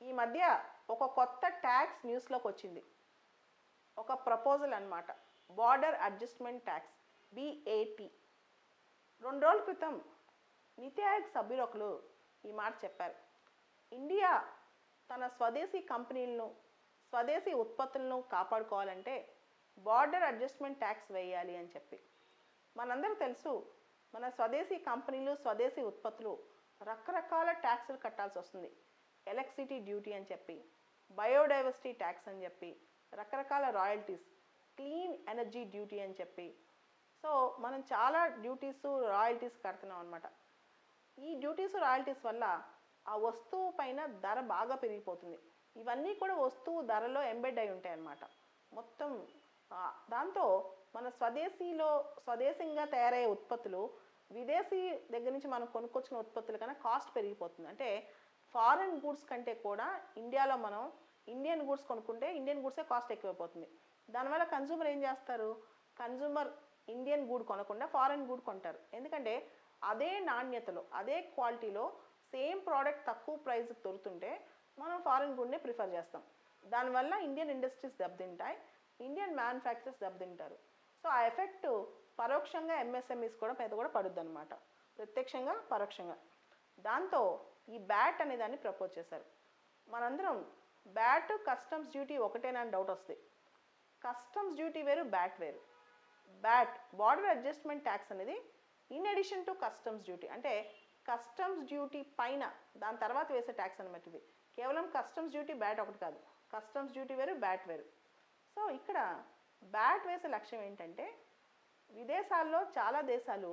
ఈ మధ్య ఒక కొత్త ట్యాక్స్ న్యూస్లోకి వచ్చింది. ఒక ప్రపోజల్ అన్నమాట. Border adjustment tax, BAT. 2 రోజుల క్రితం నీతి ఆయోగ్ సభ్యులు ఒకరు ఈ మాట చెప్పారు. ఇండియా తన స్వదేశీ కంపెనీలను, స్వదేశీ ఉత్పత్తులను కాపాడుకోవాలంటే బార్డర్ అడ్జస్ట్మెంట్ ట్యాక్స్ వేయాలి అని చెప్పి. మనందరూ తెలుసు, మన స్వదేశీ కంపెనీలు, స్వదేశీ ఉత్పత్తులు రకరకాల ట్యాక్సులు కట్టాల్సి వస్తుంది. ఎలక్ట్రిసిటీ డ్యూటీ అని చెప్పి, బయోడైవర్సిటీ ట్యాక్స్ అని చెప్పి, రకరకాల రాయల్టీస్, క్లీన్ ఎనర్జీ డ్యూటీ అని చెప్పి. సో మనం చాలా డ్యూటీస్, రాయల్టీస్ కడుతున్నాం అనమాట. ఈ డ్యూటీస్, రాయల్టీస్ వల్ల ఆ వస్తువు పైన ధర బాగా పెరిగిపోతుంది. ఇవన్నీ కూడా వస్తువు ధరలో ఎంబెడ్ అయి ఉంటాయి అన్నమాట మొత్తం. దాంతో మన స్వదేశంగా తయారయ్యే ఉత్పత్తులు విదేశీ దగ్గర నుంచి మనం కొనుక్కొచ్చిన ఉత్పత్తుల కన్నా కాస్ట్ పెరిగిపోతుంది. అంటే ఫారెన్ గూడ్స్ కంటే కూడా ఇండియాలో మనం ఇండియన్ గూడ్స్ కొనుక్కుంటే ఇండియన్ గూడ్సే కాస్ట్ ఎక్కువైపోతుంది. దానివల్ల కన్జ్యూమర్ ఏం చేస్తారు? కన్జ్యూమర్ ఇండియన్ గూడ్ కొనకుండా ఫారెన్ గూడ్ కొంటారు. ఎందుకంటే అదే నాణ్యతలో, అదే క్వాలిటీలో సేమ్ ప్రోడక్ట్ తక్కువ ప్రైస్కి దొరుకుతుంటే మనం ఫారెన్ గూడ్నే ప్రిఫర్ చేస్తాం. దానివల్ల ఇండియన్ ఇండస్ట్రీస్ దెబ్బతింటాయి, ఇండియన్ మ్యానుఫ్యాక్చరర్స్ దెబ్బతింటారు. సో ఆ ఎఫెక్ట్ పరోక్షంగా MSMEs కూడా పడుద్ది అనమాట, ప్రత్యక్షంగా పరోక్షంగా. దాంతో ఈ బ్యాట్ అనే దాన్ని ప్రపోజ్ చేశారు. మనందరం బ్యాట్, కస్టమ్స్ డ్యూటీ ఒకటేనా అని డౌట్ వస్తుంది. కస్టమ్స్ డ్యూటీ వేరు, బ్యాట్ వేరు. బ్యాట్, బార్డర్ అడ్జస్ట్మెంట్ ట్యాక్స్ అనేది in addition to customs duty. అంటే కస్టమ్స్ డ్యూటీ పైన దాని తర్వాత వేసే ట్యాక్స్ అనమాట ఇది. కేవలం కస్టమ్స్ డ్యూటీ, బ్యాట్ ఒకటి కాదు. కస్టమ్స్ డ్యూటీ వేరు, బ్యాట్ వేరు. సో ఇక్కడ బ్యాట్ వేసే లక్ష్యం ఏంటంటే, విదేశాల్లో చాలా దేశాలు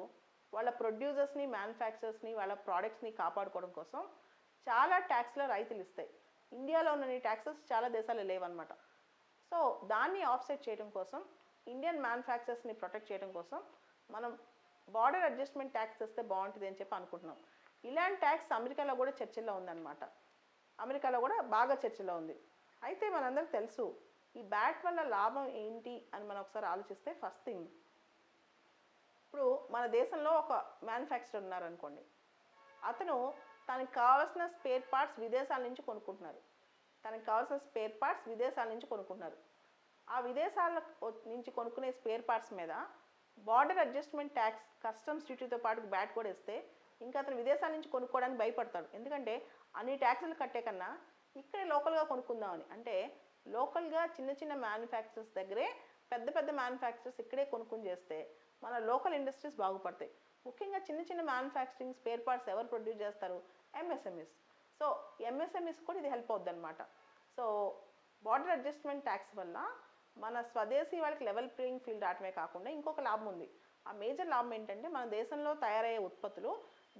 వాళ్ళ ప్రొడ్యూసర్స్ని, మ్యానుఫ్యాక్చరర్స్ని, వాళ్ళ ప్రోడక్ట్స్ని కాపాడుకోవడం కోసం చాలా ట్యాక్స్లో రాయితీలు ఇస్తాయి. ఇండియాలో ఉన్న ట్యాక్సెస్ చాలా దేశాలు లేవన్నమాట. సో దాన్ని ఆఫ్సెట్ చేయడం కోసం, ఇండియన్ మ్యానుఫ్యాక్చరర్స్ని ప్రొటెక్ట్ చేయడం కోసం మనం బార్డర్ అడ్జస్ట్మెంట్ ట్యాక్స్ ఇస్తే బాగుంటుంది అని చెప్పి అనుకుంటున్నాం. ఇలాంటి ట్యాక్స్ అమెరికాలో కూడా చర్చలో ఉందన్నమాట. అమెరికాలో కూడా బాగా చర్చలో ఉంది. అయితే మనందరికి తెలుసు, ఈ బ్యాట్ వల్ల లాభం ఏంటి అని మనం ఒకసారి ఆలోచిస్తే, ఫస్ట్ థింగ్, ఇప్పుడు మన దేశంలో ఒక మ్యానుఫ్యాక్చరర్ ఉన్నారనుకోండి. అతను తనకు కావాల్సిన స్పేర్ పార్ట్స్ విదేశాల నుంచి కొనుక్కుంటున్నారు. ఆ విదేశాల నుంచి కొనుక్కునే స్పేర్ పార్ట్స్ మీద బార్డర్ అడ్జస్ట్మెంట్ ట్యాక్స్, కస్టమ్స్ డ్యూటీతో పాటు బ్యాట్ కూడా ఇస్తే ఇంకా అతను విదేశాల నుంచి కొనుక్కోవడానికి భయపడతాడు. ఎందుకంటే అన్ని ట్యాక్సులు కట్టే కన్నా ఇక్కడే లోకల్గా కొనుక్కుందామని. అంటే లోకల్గా చిన్న చిన్న మ్యానుఫ్యాక్చరర్స్ దగ్గరే పెద్ద పెద్ద మ్యానుఫ్యాక్చరర్స్ ఇక్కడే కొనుక్కుని చేస్తే మన లోకల్ ఇండస్ట్రీస్ బాగుపడతాయి. ముఖ్యంగా చిన్న చిన్న మ్యానుఫ్యాక్చరింగ్ స్పేర్ పార్ట్స్ ఎవరు ప్రొడ్యూస్ చేస్తారు? MSMEs. సో MSMEs కూడా ఇది హెల్ప్ అవుద్ది అనమాట. సో బార్డర్ అడ్జస్ట్మెంట్ ట్యాక్స్ వల్ల మన స్వదేశీ వాళ్ళకి లెవెల్ ప్లేయింగ్ ఫీల్డ్ రావటమే కాకుండా ఇంకొక లాభం ఉంది. ఆ మేజర్ లాభం ఏంటంటే, మన దేశంలో తయారయ్యే ఉత్పత్తులు,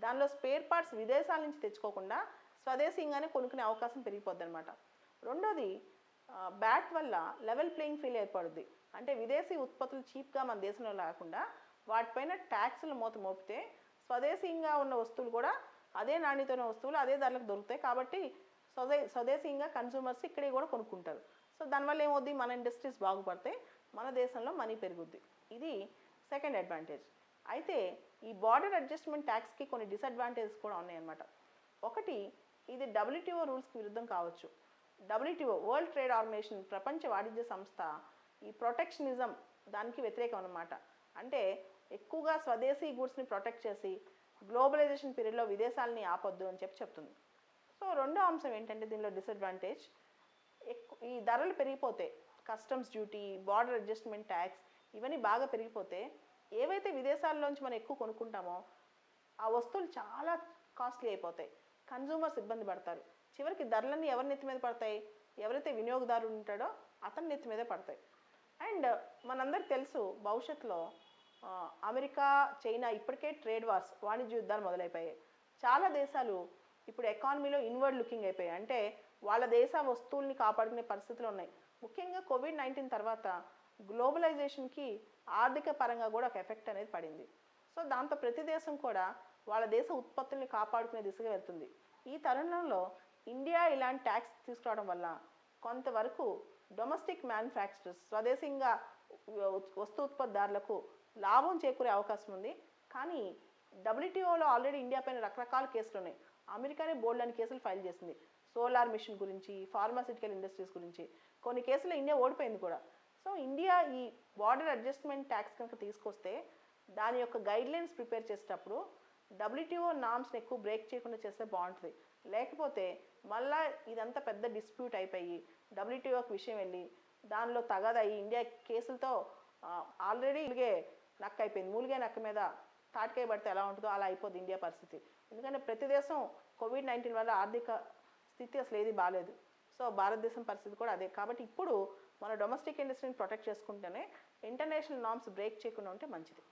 దానిలో స్పేర్ పార్ట్స్ విదేశాల నుంచి తెచ్చుకోకుండా స్వదేశీయంగానే కొనుక్కునే అవకాశం పెరిగిపోద్ది అనమాట. రెండోది, బ్యాట్ వల్ల లెవెల్ ప్లేయింగ్ ఫీల్డ్ ఏర్పడుద్ది. అంటే విదేశీ ఉత్పత్తులు చీప్గా మన దేశంలో లేకుండా వాటిపైన ట్యాక్సులు మోపితే స్వదేశీయంగా ఉన్న వస్తువులు కూడా అదే నాణ్యత ఉన్న వస్తువులు అదే ధరలకు దొరుకుతాయి. కాబట్టి స్వదేశీయంగా కన్సూమర్స్ ఇక్కడే కూడా కొనుక్కుంటారు. సో దానివల్ల ఏమవుద్ది? మన ఇండస్ట్రీస్ బాగుపడతాయి, మన దేశంలో మనీ పెరుగుద్ది. ఇది సెకండ్ అడ్వాంటేజ్. అయితే ఈ బార్డర్ అడ్జస్ట్మెంట్ ట్యాక్స్కి కొన్ని డిసడ్వాంటేజెస్ కూడా ఉన్నాయన్నమాట. ఒకటి, ఇది WTO రూల్స్కి విరుద్ధం కావచ్చు. WTO, వరల్డ్ ట్రేడ్ ఆర్గనైజేషన్, ప్రపంచ వాణిజ్య సంస్థ, ఈ ప్రొటెక్షనిజం దానికి వ్యతిరేకం అన్నమాట. అంటే ఎక్కువగా స్వదేశీ గూడ్స్ని ప్రొటెక్ట్ చేసి గ్లోబలైజేషన్ పీరియడ్లో విదేశాలని ఆపొద్దు అని చెప్తుంది. సో రెండో అంశం ఏంటంటే, దీనిలో డిసడ్వాంటేజ్, ఈ ధరలు పెరిగిపోతే, customs duty, border adjustment tax ఇవన్నీ బాగా పెరిగిపోతే ఏవైతే విదేశాల్లోంచి మనం ఎక్కువ కొనుక్కుంటామో ఆ వస్తువులు చాలా కాస్ట్లీ అయిపోతాయి. కన్జ్యూమర్స్ ఇబ్బంది పడతారు. చివరికి ధరలన్నీ ఎవరి నెత్తి మీద పడతాయి? ఎవరైతే వినియోగదారుడు ఉంటాడో అతని నెత్తి మీదే పడతాయి. అండ్ మనందరికి తెలుసు, భవిష్యత్తులో అమెరికా, చైనా ఇప్పటికే ట్రేడ్ వార్స్, వాణిజ్య యుద్ధాలు మొదలైపోయాయి. చాలా దేశాలు ఇప్పుడు ఎకానమీలో ఇన్వర్డ్ లుకింగ్ అయిపోయాయి. అంటే వాళ్ళ దేశ వస్తువుల్ని కాపాడుకునే పరిస్థితులు ఉన్నాయి. ముఖ్యంగా COVID-19 తర్వాత గ్లోబలైజేషన్కి ఆర్థిక పరంగా కూడా ఒక ఎఫెక్ట్ అనేది పడింది. సో దాంతో ప్రతి దేశం కూడా వాళ్ళ దేశ ఉత్పత్తుల్ని కాపాడుకునే దిశగా వెళ్తుంది. ఈ తరుణంలో ఇండియా ఇలాంటి ట్యాక్స్ తీసుకురావడం వల్ల కొంతవరకు డొమెస్టిక్ మ్యానుఫ్యాక్చరర్స్, స్వదేశంగా వస్తు ఉత్పత్తిదారులకు లాభం చేకూరే అవకాశం ఉంది. కానీ WTOలో ఆల్రెడీ ఇండియా పైన రకరకాల కేసులు ఉన్నాయి. అమెరికానే బోల్డ్ అని కేసులు ఫైల్ చేసింది. సోలార్ మిషన్ గురించి, ఫార్మాసిటికల్ ఇండస్ట్రీస్ గురించి కొన్ని కేసులు ఇండియా ఓడిపోయింది కూడా. సో ఇండియా ఈ బార్డర్ అడ్జస్ట్మెంట్ ట్యాక్స్ కనుక తీసుకొస్తే దాని యొక్క గైడ్లైన్స్ ప్రిపేర్ చేసేటప్పుడు డబ్ల్యూటీఓ నామ్స్ని ఎక్కువ బ్రేక్ చేయకుండా చేస్తే బాగుంటుంది. లేకపోతే మళ్ళా ఇదంతా పెద్ద డిస్ప్యూట్ అయిపోయి డబ్ల్యూటీఓకి విషయం వెళ్ళి దానిలో తగదయ్యి ఇండియా కేసులతో ఆల్రెడీ ఇలాగే నక్క అయిపోయింది. మూలిగే నక్క మీద తాటికాయ పడితే ఎలా ఉంటుందో అలా అయిపోద్ది ఇండియా పరిస్థితి. ఎందుకంటే ప్రతి దేశం కోవిడ్-19 వల్ల ఆర్థిక స్థితి అసలు ఏది బాగాలేదు. సో భారతదేశం పరిస్థితి కూడా అదే. కాబట్టి ఇప్పుడు మన డొమెస్టిక్ ఇండస్ట్రీని ప్రొటెక్ట్ చేసుకుంటేనే ఇంటర్నేషనల్ నామ్స్ బ్రేక్ చేయకుండా ఉంటే మంచిది.